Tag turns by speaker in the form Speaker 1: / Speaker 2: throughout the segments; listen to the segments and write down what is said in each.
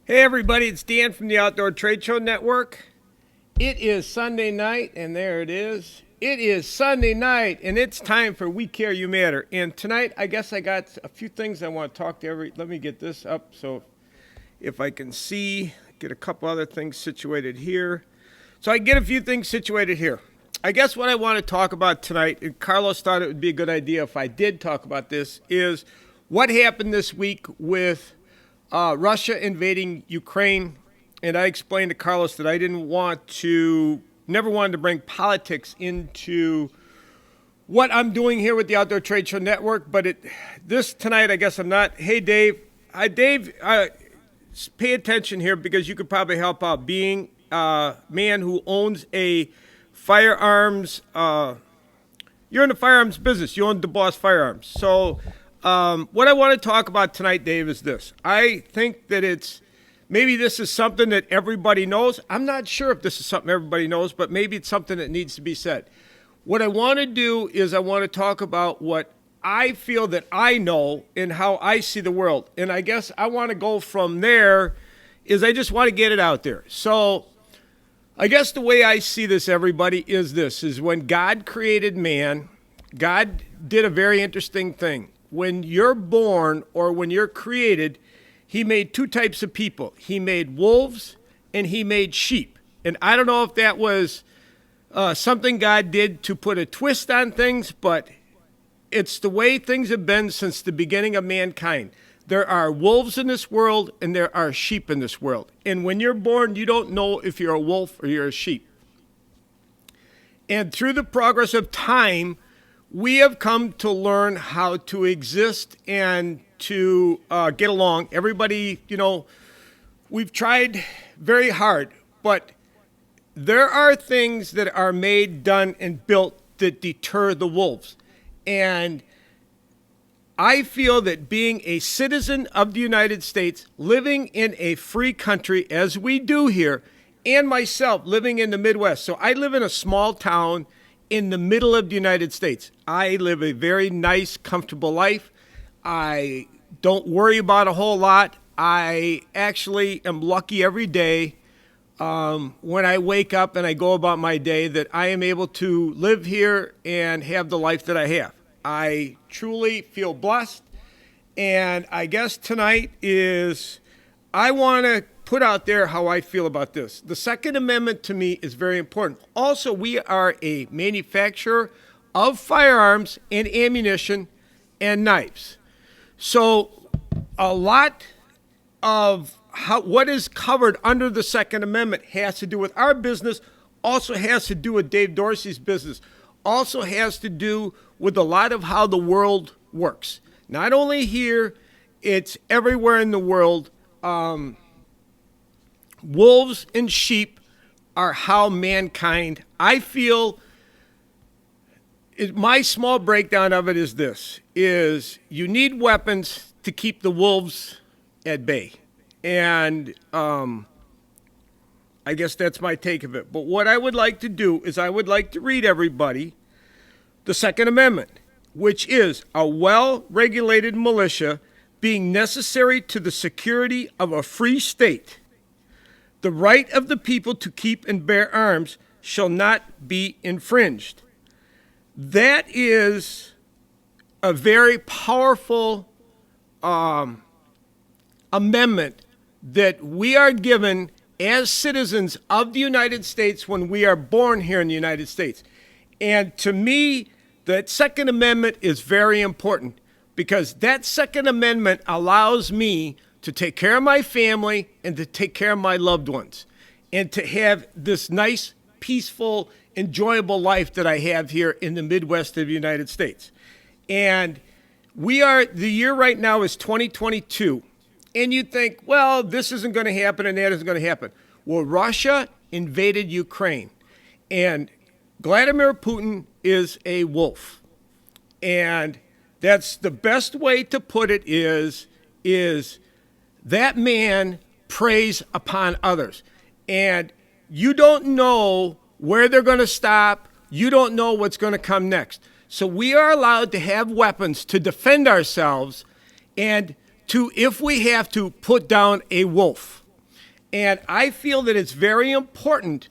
Speaker 1: Hey everybody, it's Dan from the Outdoor Trade Show Network. It is Sunday night, and there it is. It is Sunday night, and it's time for We Care You Matter. And tonight, I guess I got a few things I want to talk to let me get this up so if I can see, get a couple other things situated here. So I get a few things situated here. I guess what I want to talk about tonight, and Carlos thought it would be a good idea if I did talk about this, is what happened this week with Russia invading Ukraine. And I explained to Carlos that I never wanted to bring politics into what I'm doing here with the Outdoor Trade Show Network. But this tonight, I guess I'm not. Hey, Dave. Dave, pay attention here because you could probably help out. Being a man who owns a firearms, you're in the firearms business. You own DeBoss Firearms. So what I want to talk about tonight, Dave, is this. I think that maybe this is something that everybody knows. I'm not sure if this is something everybody knows, but maybe it's something that needs to be said. What I want to do is I want to talk about what I feel that I know and how I see the world. And I guess I want to go from there is I just want to get it out there. So I guess the way I see this, everybody, is when God created man, God did a very interesting thing. When you're born or when you're created, he made two types of people. He made wolves and he made sheep. And I don't know if that was something God did to put a twist on things, but it's the way things have been since the beginning of mankind. There are wolves in this world and there are sheep in this world. And when you're born, you don't know if you're a wolf or you're a sheep. And through the progress of time, we have come to learn how to exist and to get along. Everybody, we've tried very hard, but there are things that are made, done, and built that deter the wolves. And I feel that being a citizen of the United States, living in a free country as we do here, and myself living in the Midwest. So I live in a small town in the middle of the United States. I live a very nice, comfortable life. I don't worry about a whole lot. I actually am lucky every day when I wake up and I go about my day that I am able to live here and have the life that I have. I truly feel blessed. And I guess tonight I want to put out there how I feel about this. The Second Amendment to me is very important. Also, we are a manufacturer of firearms and ammunition and knives. So a lot of what is covered under the Second Amendment has to do with our business, also has to do with Dave Dorsey's business, also has to do with a lot of how the world works. Not only here, it's everywhere in the world. Wolves and sheep are how mankind, I feel, my small breakdown of it is this, is you need weapons to keep the wolves at bay. And I guess that's my take of it. But what I would like to do is I would like to read everybody the Second Amendment, which is a well-regulated militia being necessary to the security of a free state. The right of the people to keep and bear arms shall not be infringed. That is a very powerful amendment that we are given as citizens of the United States when we are born here in the United States. And to me, that Second Amendment is very important because that Second Amendment allows me to take care of my family and to take care of my loved ones and to have this nice, peaceful, enjoyable life that I have here in the Midwest of the United States. And the year right now is 2022. And you think, well, this isn't going to happen and that isn't going to happen. Well, Russia invaded Ukraine. And Vladimir Putin is a wolf. And that's the best way to put it is that man preys upon others. And you don't know where they're going to stop. You don't know what's going to come next. So we are allowed to have weapons to defend ourselves and to, if we have to, put down a wolf. And I feel that it's very important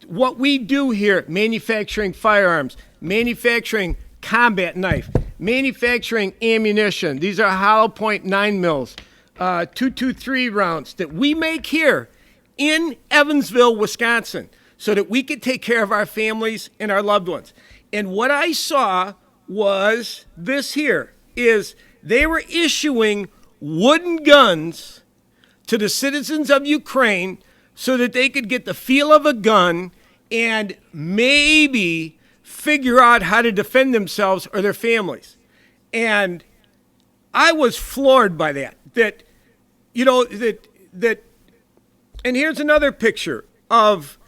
Speaker 1: what we do here, manufacturing firearms, manufacturing combat knife, manufacturing ammunition. These are hollow point 9 mils, 223 rounds that we make here in Evansville, Wisconsin, so that we could take care of our families and our loved ones. And what I saw was this here, is they were issuing wooden guns to the citizens of Ukraine so that they could get the feel of a gun and maybe figure out how to defend themselves or their families. And I was floored by that. And here's another picture of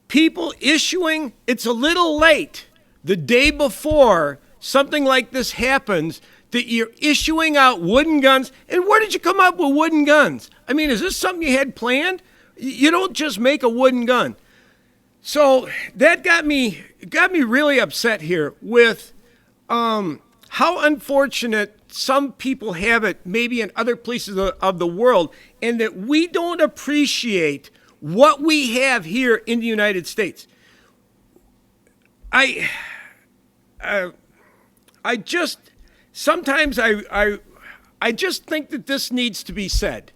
Speaker 1: people issuing, it's a little late, the day before something like this happens, that you're issuing out wooden guns. And where did you come up with wooden guns? I mean, is this something you had planned? You don't just make a wooden gun. So that got me really upset here with how unfortunate some people have it, maybe in other places of the world, and that we don't appreciate what we have here in the United States. I just think that this needs to be said.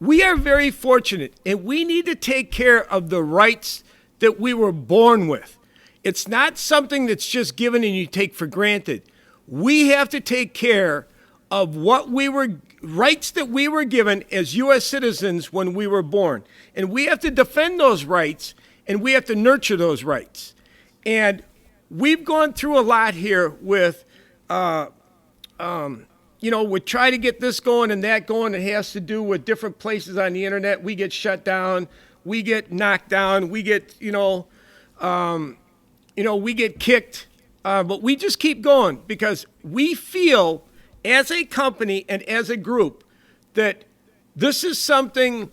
Speaker 1: We are very fortunate, and we need to take care of the rights that we were born with. It's not something that's just given and you take for granted. We have to take care of rights that we were given as U.S. citizens when we were born. And we have to defend those rights, and we have to nurture those rights. And we've gone through a lot here with, we try to get this going and that going. It has to do with different places on the internet. We get shut down. We get knocked down. We get, we get kicked. But we just keep going because we feel as a company and as a group that this is something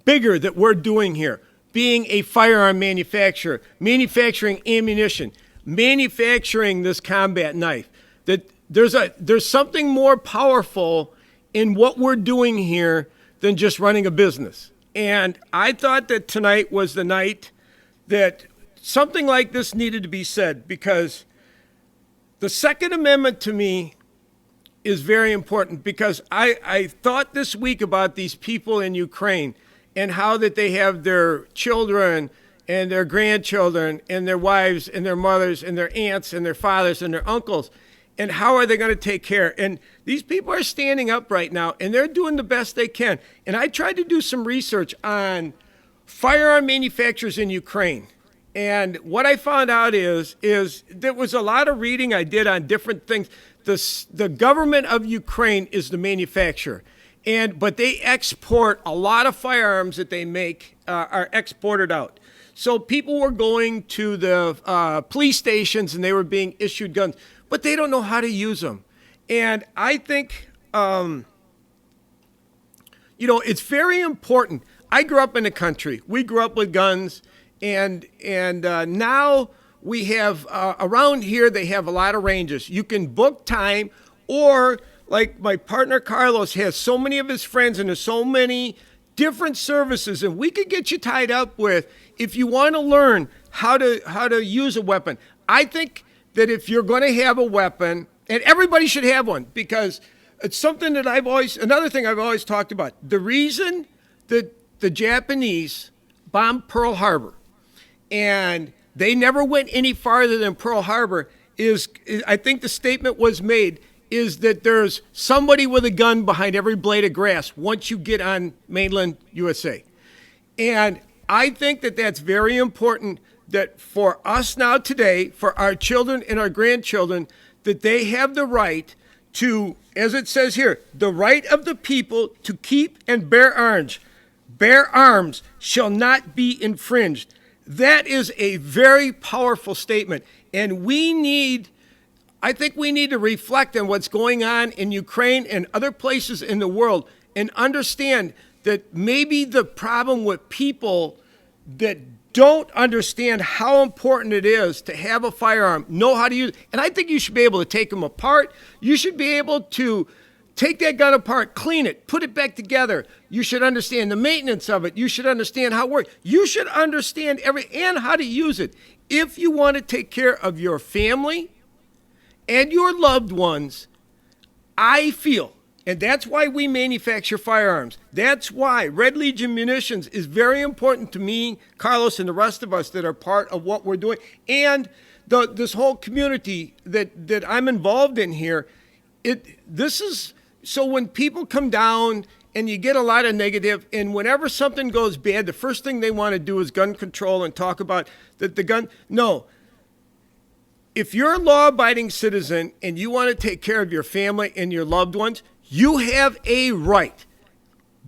Speaker 1: bigger that we're doing here. Being a firearm manufacturer, manufacturing ammunition, manufacturing this combat knife, that there's something more powerful in what we're doing here than just running a business. And I thought that tonight was the night that something like this needed to be said, because the Second Amendment to me is very important, because I thought this week about these people in Ukraine and how that they have their children and their grandchildren and their wives and their mothers and their aunts and their fathers and their uncles. And how are they going to take care? And these people are standing up right now, and they're doing the best they can. And I tried to do some research on firearm manufacturers in Ukraine. And what I found out is there was a lot of reading I did on different things. The government of Ukraine is the manufacturer. But they export a lot of firearms that they make are exported out. So people were going to the police stations and they were being issued guns, but they don't know how to use them. And I think, it's very important. I grew up in the country. We grew up with guns, and now we have, around here, they have a lot of ranges. You can book time, or like my partner Carlos has so many of his friends, and there's so many different services, and we could get you tied up with, if you want to learn how to use a weapon. I think that if you're going to have a weapon, and everybody should have one, because it's something that another thing I've always talked about. The reason that the Japanese bombed Pearl Harbor, and they never went any farther than Pearl Harbor, I think the statement was made, is that there's somebody with a gun behind every blade of grass once you get on mainland USA. And I think that that's very important, that for us now today, for our children and our grandchildren, that they have the right to, as it says here, the right of the people to keep and bear arms. Bear arms shall not be infringed. That is a very powerful statement. And I think we need to reflect on what's going on in Ukraine and other places in the world, and understand that maybe the problem with people that don't understand how important it is to have a firearm, know how to use it. And I think you should be able to take them apart. You should be able to Take that gun apart, clean it, put it back together. You should understand the maintenance of it. You should understand how it works. You should understand and how to use it. If you want to take care of your family and your loved ones, I feel, and that's why we manufacture firearms. That's why Red Legion Munitions is very important to me, Carlos, and the rest of us that are part of what we're doing. And this whole community that I'm involved in here, this is... So when people come down and you get a lot of negative, and whenever something goes bad, the first thing they want to do is gun control and talk about the gun. No. If you're a law-abiding citizen and you want to take care of your family and your loved ones, you have a right.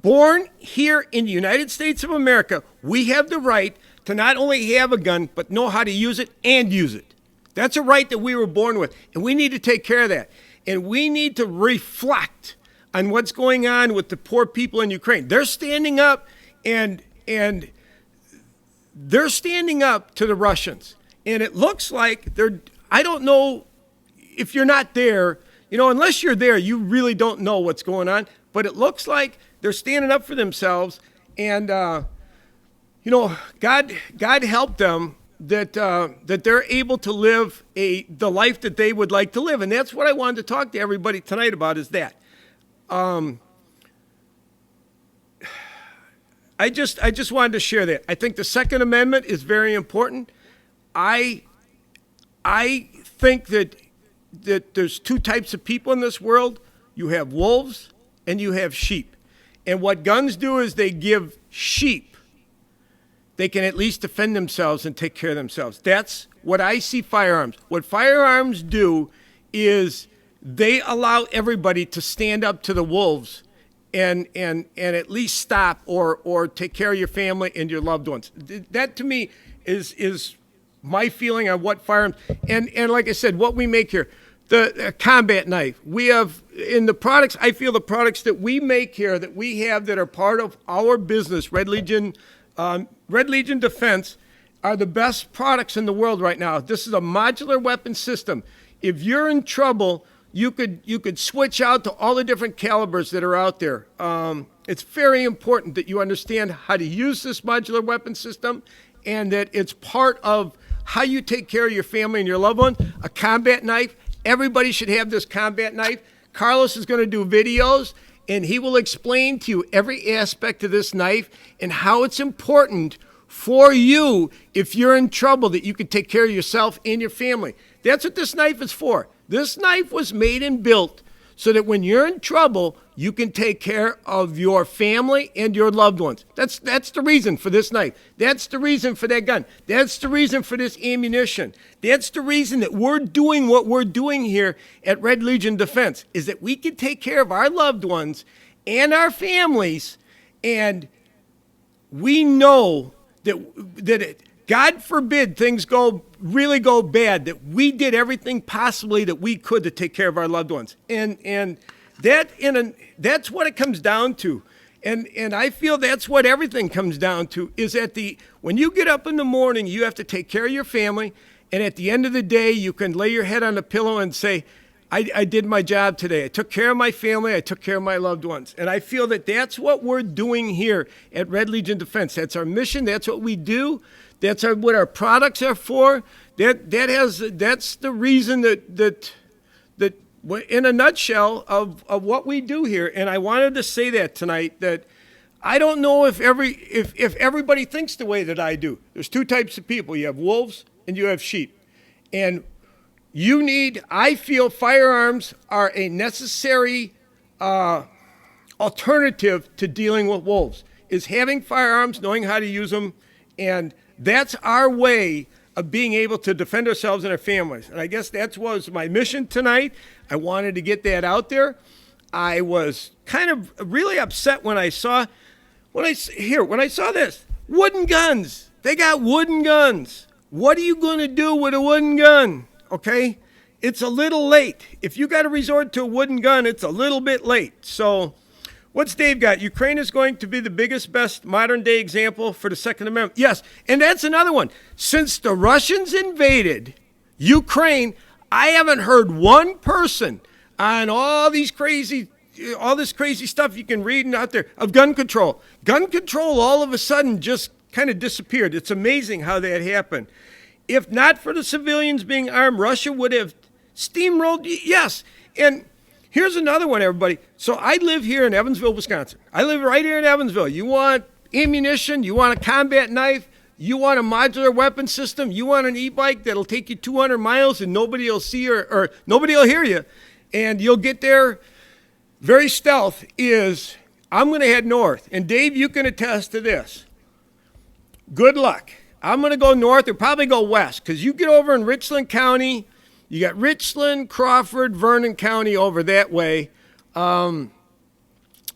Speaker 1: Born here in the United States of America, we have the right to not only have a gun, but know how to use it and use it. That's a right that we were born with, and we need to take care of that. And we need to reflect on what's going on with the poor people in Ukraine. They're standing up and they're standing up to the Russians. And it looks like I don't know if you're not there, unless you're there, you really don't know what's going on. But it looks like they're standing up for themselves. And, God help them that they're able to live the life that they would like to live. And that's what I wanted to talk to everybody tonight about, is that. I just wanted to share that. I think the Second Amendment is very important. I think that there's two types of people in this world. You have wolves and you have sheep. And what guns do is they give sheep, they can at least defend themselves and take care of themselves. That's what I see firearms. What firearms do is they allow everybody to stand up to the wolves and at least stop or take care of your family and your loved ones. That to me is my feeling on what firearms, and like I said, what we make here. The combat knife. We have, in the products, I feel the products that we make here, that we have that are part of our business, Red Legion Defense, are the best products in the world right now. This is a modular weapon system. If you're in trouble, you could switch out to all the different calibers that are out there. It's very important that you understand how to use this modular weapon system, and that it's part of how you take care of your family and your loved ones. A combat knife. Everybody should have this combat knife. Carlos is going to do videos, and he will explain to you every aspect of this knife and how it's important for you, if you're in trouble, that you can take care of yourself and your family. That's what this knife is for. This knife was made and built so that when you're in trouble, you can take care of your family and your loved ones. That's the reason for this knife. That's the reason for that gun. That's the reason for this ammunition. That's the reason that we're doing what we're doing here at Red Legion Defense, is that we can take care of our loved ones and our families, and we know that God forbid things really go bad, that we did everything possibly that we could to take care of our loved ones. And that's what it comes down to. And I feel that's what everything comes down to, is when you get up in the morning, you have to take care of your family. And at the end of the day, you can lay your head on a pillow and say, I did my job today. I took care of my family. I took care of my loved ones. And I feel that that's what we're doing here at Red Legion Defense. That's our mission. That's what we do. That's what our products are for. That's the reason that in a nutshell of what we do here. And I wanted to say that tonight, that I don't know if everybody thinks the way that I do. There's two types of people. You have wolves and you have sheep. And I feel firearms are a necessary alternative to dealing with wolves, is having firearms, knowing how to use them, and that's our way of being able to defend ourselves and our families. And I guess that was my mission tonight. I wanted to get that out there. I was kind of really upset when I saw this. Wooden guns. They got wooden guns. What are you going to do with a wooden gun? Okay? It's a little late. If you got to resort to a wooden gun, it's a little bit late. So what's Dave got? Ukraine is going to be the biggest, best modern-day example for the Second Amendment. Yes, and that's another one. Since the Russians invaded Ukraine, I haven't heard one person on all these crazy all this crazy stuff you can read out there of gun control. Gun control all of a sudden just kind of disappeared. It's amazing how that happened. If not for the civilians being armed, Russia would have steamrolled. Yes. And here's another one, everybody. So I live here in Evansville, Wisconsin. I live right here in Evansville. You want ammunition, you want a combat knife, you want a modular weapon system, you want an e-bike that'll take you 200 miles and nobody will see or nobody will hear you, and you'll get there very stealth, is I'm going to head north. And Dave, you can attest to this. Good luck. I'm going to go north or probably go west, because you get over in Richland County, you got Richland, Crawford, Vernon County over that way. A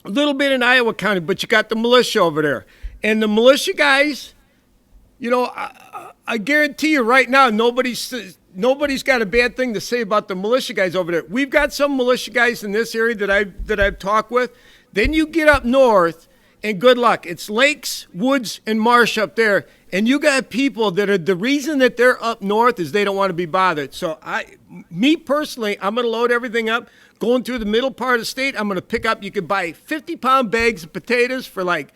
Speaker 1: little bit in Iowa County, but you got the militia over there. And the militia guys, you know, I guarantee you right now, nobody's got a bad thing to say about the militia guys over there. We've got some militia guys in this area that I've talked with. Then you get up north, and good luck. It's lakes, woods, and marsh up there. And you got people that are, the reason that they're up north is they don't want to be bothered. So me personally, I'm going to load everything up. Going through the middle part of the state, I'm going to pick up, you could buy 50-pound bags of potatoes for like,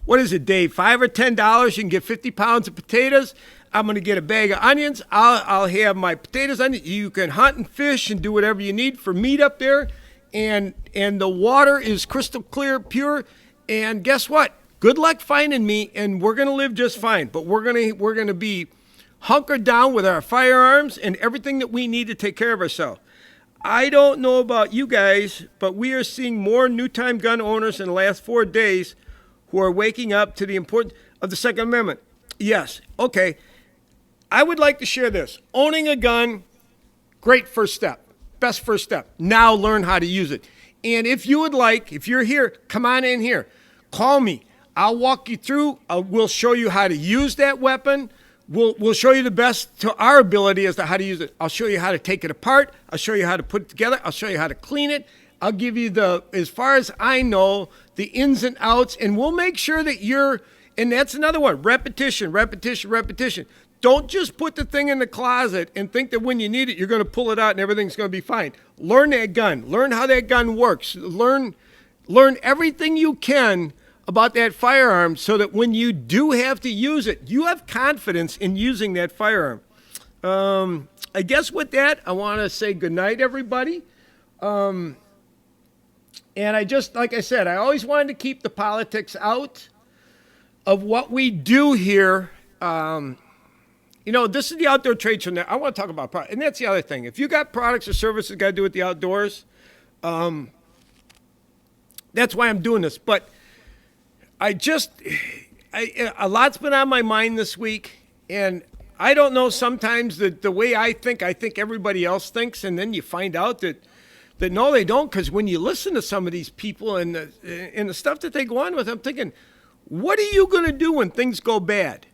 Speaker 1: what is it, Dave, $5 or $10? You can get 50 pounds of potatoes. I'm going to get a bag of onions. I'll have my potatoes on it. You can hunt and fish and do whatever you need for meat up there. And the water is crystal clear, pure. And guess what? Good luck finding me, and we're going to live just fine. But we're going to be hunkered down with our firearms and everything that we need to take care of ourselves. I don't know about you guys, but we are seeing more new-time gun owners in the last 4 days who are waking up to the importance of the Second Amendment. Yes, okay. I would like to share this. Owning a gun, great first step. Best first step. Now learn how to use it. And if you would like, if you're here, come on in here. Call me. I'll walk you through. We'll show you how to use that weapon. We'll show you the best to our ability as to how to use it. I'll show you how to take it apart. I'll show you how to put it together. I'll show you how to clean it. I'll give you as far as I know, the ins and outs, and we'll make sure that and that's another one, repetition, repetition, repetition. Don't just put the thing in the closet and think that when you need it, you're going to pull it out and everything's going to be fine. Learn that gun. Learn how that gun works. Learn everything you can about that firearm so that when you do have to use it, you have confidence in using that firearm. I guess with that, I want to say goodnight, everybody. And I just, like I said, I always wanted to keep the politics out of what we do here. This is the Outdoor Trade Show. Now, I want to talk about products. And that's the other thing. If you got products or services got to do with the outdoors, that's why I'm doing this. But a lot's been on my mind this week. And I don't know sometimes that the way I think everybody else thinks. And then you find out that no, they don't. Because when you listen to some of these people and the stuff that they go on with, I'm thinking, what are you going to do when things go bad?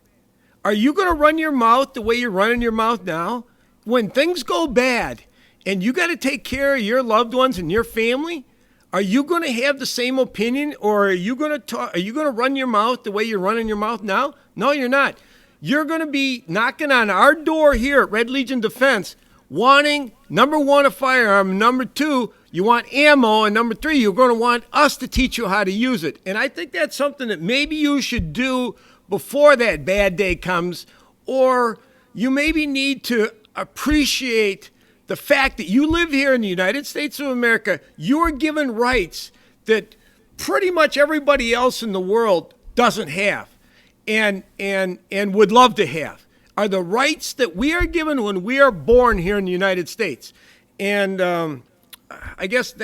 Speaker 1: Are you going to run your mouth the way you're running your mouth now? When things go bad and you got to take care of your loved ones and your family, are you going to have the same opinion, or are you going to run your mouth the way you're running your mouth now? No, you're not. You're going to be knocking on our door here at Red Legion Defense wanting, number one, a firearm, number two, you want ammo, and number three, you're going to want us to teach you how to use it. And I think that's something that maybe you should do before that bad day comes, or you maybe need to appreciate the fact that you live here in the United States of America. You are given rights that pretty much everybody else in the world doesn't have and would love to have, are the rights that we are given when we are born here in the United States. And I guess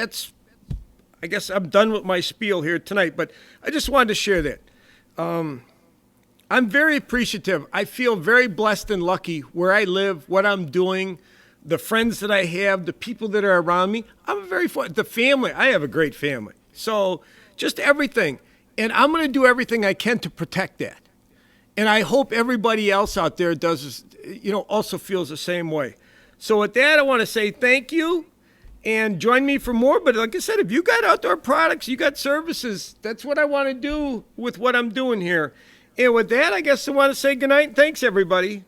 Speaker 1: I'm done with my spiel here tonight, but I just wanted to share that. I'm very appreciative. I feel very blessed and lucky where I live, what I'm doing, the friends that I have, the people that are around me. The family. I have a great family. So just everything. And I'm going to do everything I can to protect that. And I hope everybody else out there does, also feels the same way. So with that, I want to say thank you and join me for more. But like I said, if you got outdoor products, you got services, that's what I want to do with what I'm doing here. And with that, I guess I want to say goodnight. Thanks, everybody.